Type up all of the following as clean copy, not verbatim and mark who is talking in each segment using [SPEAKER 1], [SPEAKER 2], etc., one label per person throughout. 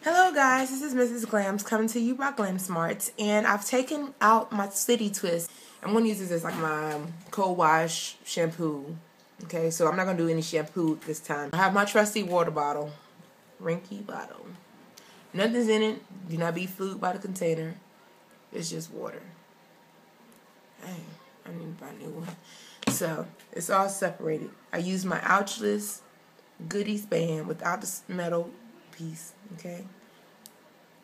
[SPEAKER 1] Hello guys, this is Mrs. Glams coming to you by GlamSmartz, and I've taken out my city twist. I'm going to use this as like my cold wash shampoo. Okay, so I'm not going to do any shampoo this time. I have my trusty water bottle. Rinky bottle. Nothing's in it. Do not be fooled by the container. It's just water. Hey, I need to buy a new one. So, it's all separated. I use my ouchless goodies band without the metal piece, okay?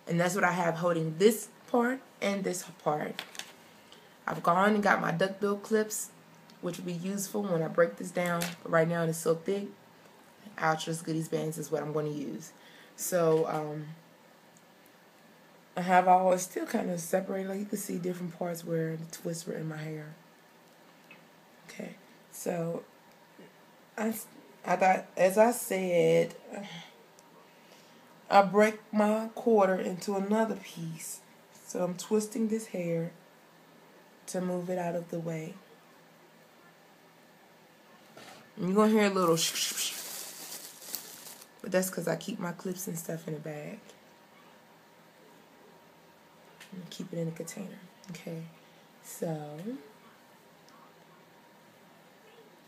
[SPEAKER 1] And that's what I have holding this part and this part. I've gone and got my duckbill clips, which will be useful when I break this down. But right now it's so thick, ouchless goodies bands is what I'm going to use. So, I have all, it's still kind of separated. Like you can see different parts where the twists were in my hair. Okay, so I thought, as I said, I break my quarter into another piece. So I'm twisting this hair to move it out of the way. And you're going to hear a little shh. But that's because I keep my clips and stuff in a bag. And keep it in a container. Okay, so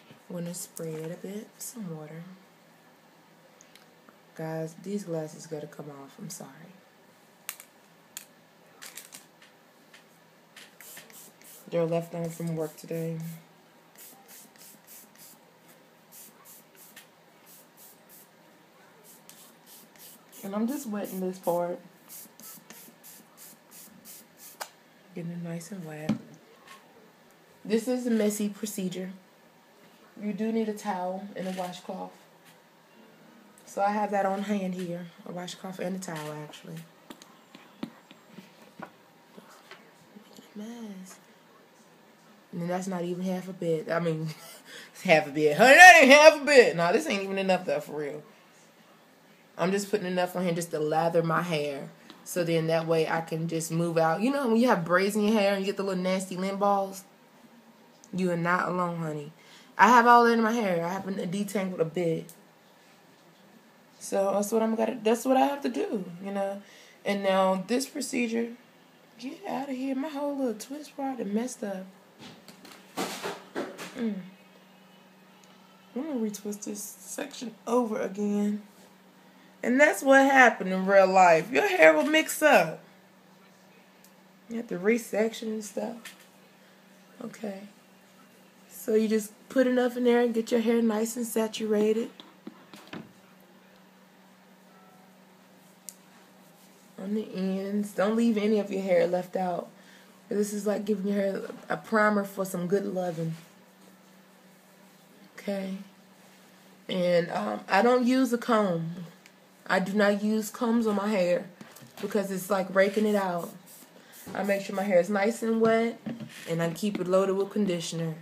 [SPEAKER 1] I'm going to spray it a bit, some water. Guys, these glasses got to come off. I'm sorry. They're left on from work today. And I'm just wetting this part. Getting it nice and wet. This is a messy procedure. You do need a towel and a washcloth. So I have that on hand here. A washcloth and a towel, actually. Mess. And that's not even half a bit. I mean, it's half a bit. Honey, that ain't half a bit. No, this ain't even enough though, for real. I'm just putting enough on here just to lather my hair. So then that way I can just move out. You know when you have braids in your hair and you get the little nasty lint balls? You are not alone, honey. I have all that in my hair. I haven't detangled a bit. So that's what I have to do, you know. And now this procedure, get out of here. My whole little twist part is messed up. I'm gonna retwist this section over again. And that's what happened in real life. Your hair will mix up. You have to resection and stuff. Okay. So you just put enough in there and get your hair nice and saturated. On the ends. Don't leave any of your hair left out. This is like giving your hair a primer for some good loving. Okay. And I don't use a comb. I do not use combs on my hair because it's like raking it out. I make sure my hair is nice and wet, and I keep it loaded with conditioner.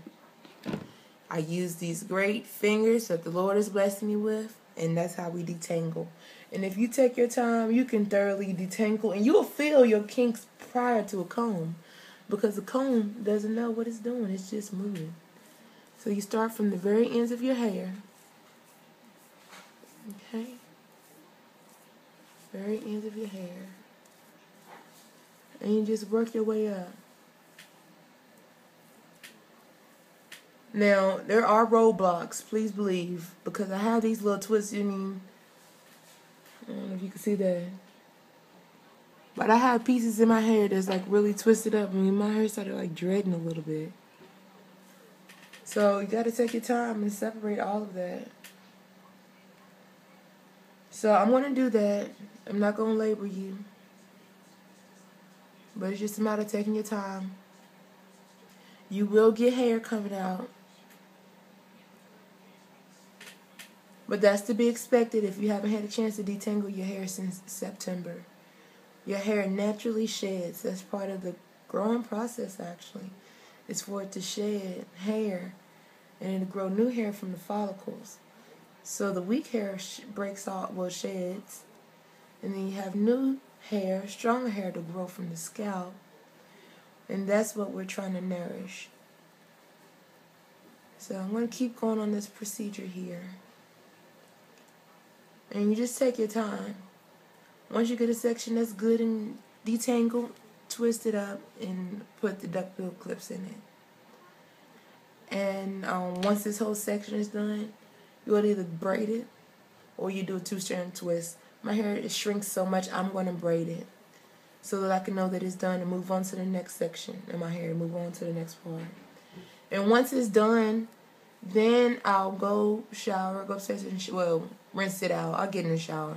[SPEAKER 1] I use these great fingers that the Lord has blessed me with, and that's how we detangle. And if you take your time, you can thoroughly detangle, and you'll feel your kinks prior to a comb, because the comb doesn't know what it's doing. It's just moving. So you start from the very ends of your hair. Okay? Very ends of your hair. And you just work your way up. Now, there are roadblocks, please believe, because I have these little twists. I don't know if you can see that. But I have pieces in my hair that's like really twisted up. I mean, my hair started like dreading a little bit. So you got to take your time and separate all of that. So I'm going to do that. I'm not going to labor you. But it's just a matter of taking your time. You will get hair coming out. But that's to be expected if you haven't had a chance to detangle your hair since September. Your hair naturally sheds. That's part of the growing process, actually. It's for it to shed hair and it'll grow new hair from the follicles. So the weak hair breaks off, sheds. And then you have new hair, stronger hair to grow from the scalp. And that's what we're trying to nourish. So I'm going to keep going on this procedure here. And you just take your time. Once you get a section that's good and detangled, twist it up and put the duckbill clips in it. And once this whole section is done, you will either braid it or you do a 2-strand twist. My hair shrinks so much, I'm going to braid it so that I can know that it's done and move on to the next section in my hair, move on to the next part. And once it's done, then I'll go shower, go upstairs and rinse it out. I'll get in the shower.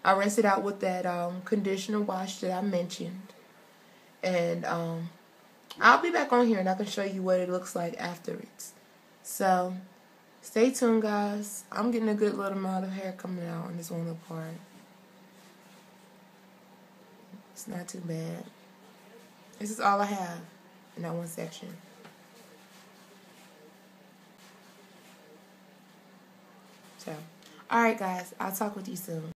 [SPEAKER 1] I'll rinse it out with that conditioner wash that I mentioned. And I'll be back on here and I can show you what it looks like afterwards. So, stay tuned, guys. I'm getting a good little amount of hair coming out on this one little part. It's not too bad. This is all I have in that one section. So, alright guys, I'll talk with you soon.